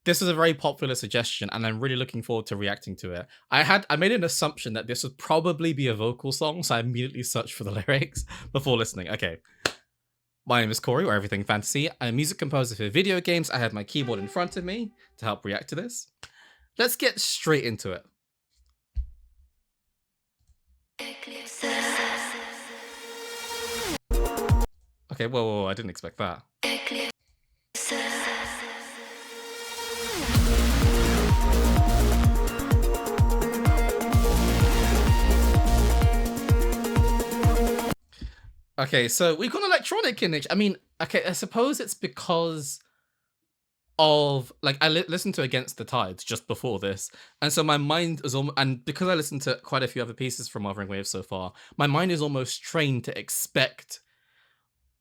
this was a very popular suggestion, and I'm really looking forward to reacting to it. I made an assumption that this would probably be a vocal song, so I immediately searched for the lyrics before listening. Okay. My name is Corey, or Everything Fantasy. I'm a music composer for video games. I have my keyboard in front of me to help react to this. Let's get straight into it. Okay, whoa, I didn't expect that. Okay, so we've got electronic in it. I mean, okay, I suppose it's because of like I listened to Against the Tides just before this, and so my mind is almost, and because I listened to quite a few other pieces from Wuthering Waves so far, my mind is almost trained to expect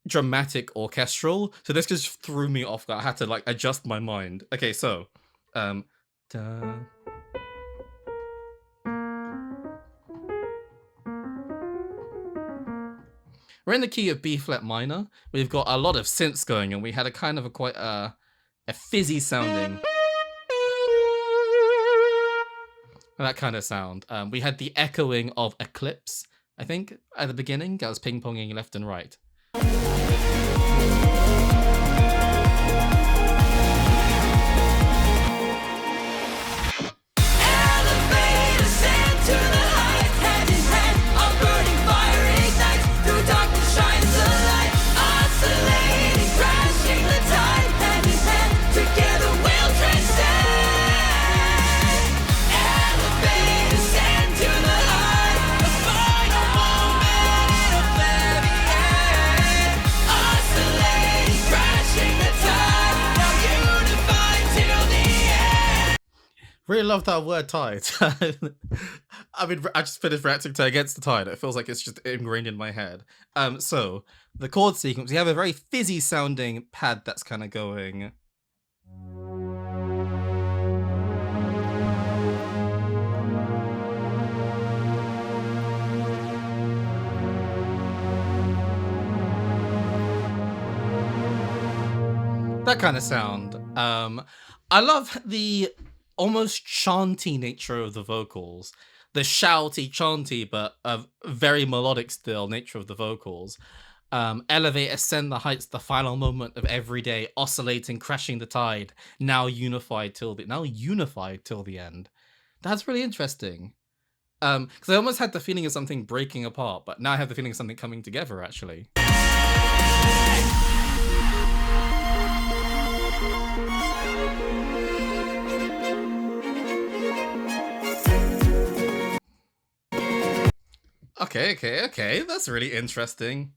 dramatic orchestral. So this just threw me off. I had to like adjust my mind. Okay, so um, da, we're in the key of B flat minor. We've got a lot of synths going, and we had a kind of a quite a fizzy sounding. That kind of sound. We had the echoing of Eclipse, I think, at the beginning. I was ping-ponging left and right. Really love that word tide. I mean, I just finished reacting to Against the Tide. It feels like it's just ingrained in my head. So the chord sequence, we have a very fizzy sounding pad that's kind of going. That kind of sound. I love the almost chanty nature of the vocals, the shouty, chanty, but a very melodic still nature of the vocals. Elevate, ascend the heights, the final moment of every day, oscillating, crashing the tide, now unified till the end. That's really interesting. Because I almost had the feeling of something breaking apart, but now I have the feeling of something coming together, actually. Okay. That's really interesting.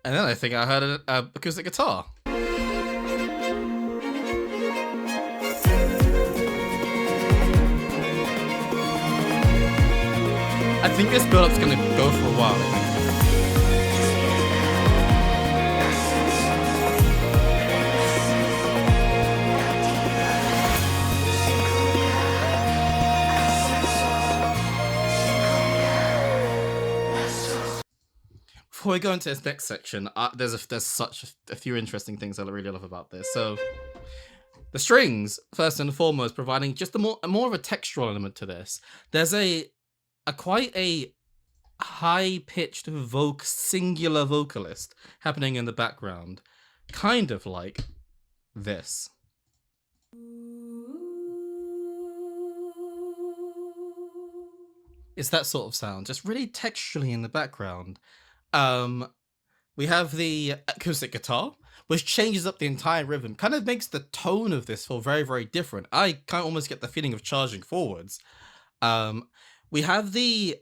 And then I think I heard an acoustic guitar. I think this build-up's gonna go for a while, I think. Before we go into this next section, there's such a few interesting things I really love about this. So the strings, first and foremost, providing just a more of a textural element to this. There's a quite a high-pitched singular vocalist happening in the background, kind of like this. It's that sort of sound, just really texturally in the background. We have the acoustic guitar, which changes up the entire rhythm, kind of makes the tone of this feel very, very different. I kind of almost get the feeling of charging forwards. We have the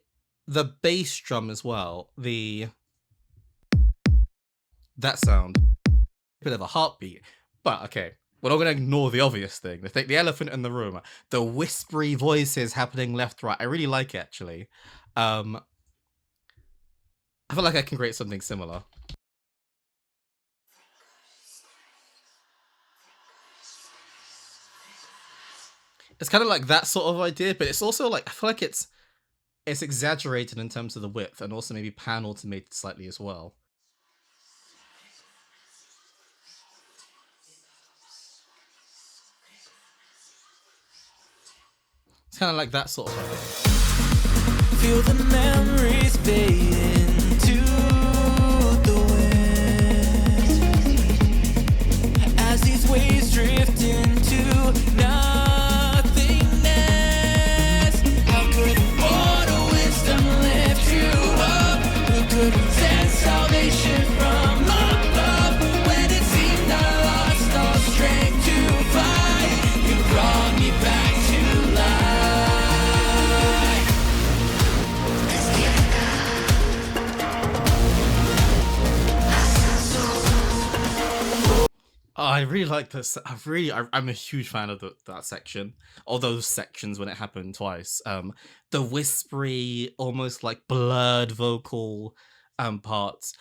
bass drum as well, that sound, a bit of a heartbeat. But okay, we're not going to ignore the obvious thing. The elephant in the room, the whispery voices happening left, right. I really like it, actually. I feel like I can create something similar. It's kind of like that sort of idea, but it's also like, I feel like it's it's exaggerated in terms of the width and also maybe pan automated slightly as well. It's kind of like that sort of vibe. Feel the memories fade into the wind as these waves drift into nothingness. How could mortal wisdom lift you up? Who could send salvation from above when it seemed I lost all strength to fight? You brought me back to life. Oh, I really like this. I'm a huge fan of that section, or those sections when it happened twice. The whispery, almost like blurred vocal parts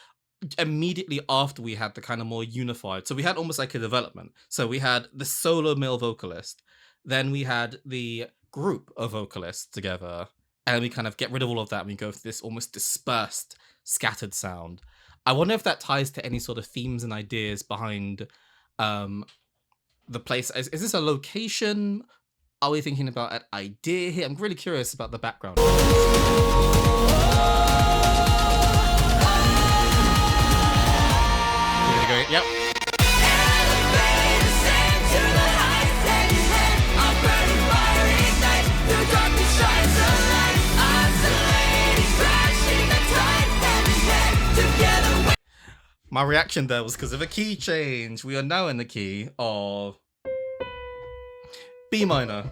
immediately after we had the kind of more unified. So we had almost like a development. So we had the solo male vocalist, then we had the group of vocalists together, and we kind of get rid of all of that and we go for this almost dispersed, scattered sound. I wonder if that ties to any sort of themes and ideas behind um the place. Is this a location? Are we thinking about an idea here? I'm really curious about the background. You're gonna go, yep. My reaction there was because of a key change. We are now in the key of B minor.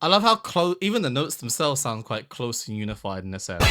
I love how close, even the notes themselves sound quite close and unified in a sense.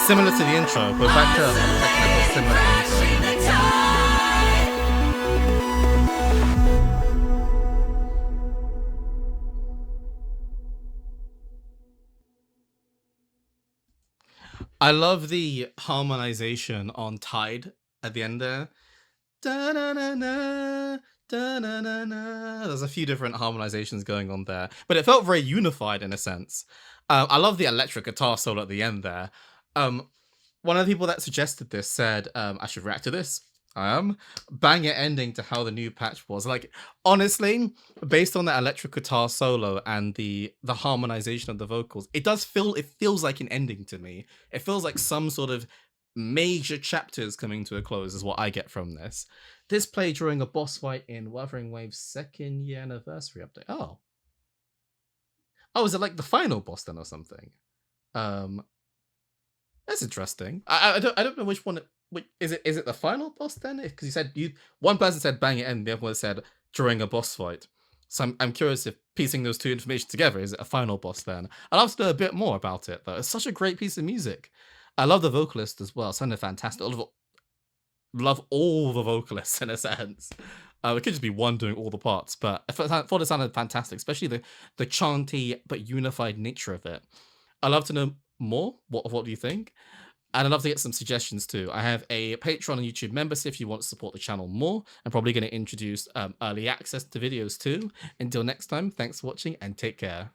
Similar to the intro, but back to similar intro. I love the harmonization on Tide at the end there. Da-na-na-na, da-na-na-na. There's a few different harmonizations going on there, but it felt very unified in a sense. I love the electric guitar solo at the end there. One of the people that suggested this said I should react to this. Banger ending to how the new patch was. Like, honestly, based on that electric guitar solo and the harmonization of the vocals, it feels like an ending to me. It feels like some sort of major chapters coming to a close is what I get from this. This played during a boss fight in Wuthering Waves' 2nd year anniversary update. Oh, is it like the final boss then or something? That's interesting. I don't know which one. Is it the final boss then? Because you said one person said bang it end, the other one said during a boss fight. So I'm curious if piecing those two information together, is it a final boss then? I'd love to know a bit more about it though. It's such a great piece of music. I love the vocalist as well. Sounded fantastic. Love all the vocalists in a sense. It could just be one doing all the parts, but I thought it sounded fantastic, especially the chanty but unified nature of it. I'd love to know more. What do you think? And I'd love to get some suggestions too. I have a Patreon and YouTube membership if you want to support the channel more. I'm probably going to introduce early access to videos too. Until next time, thanks for watching and take care.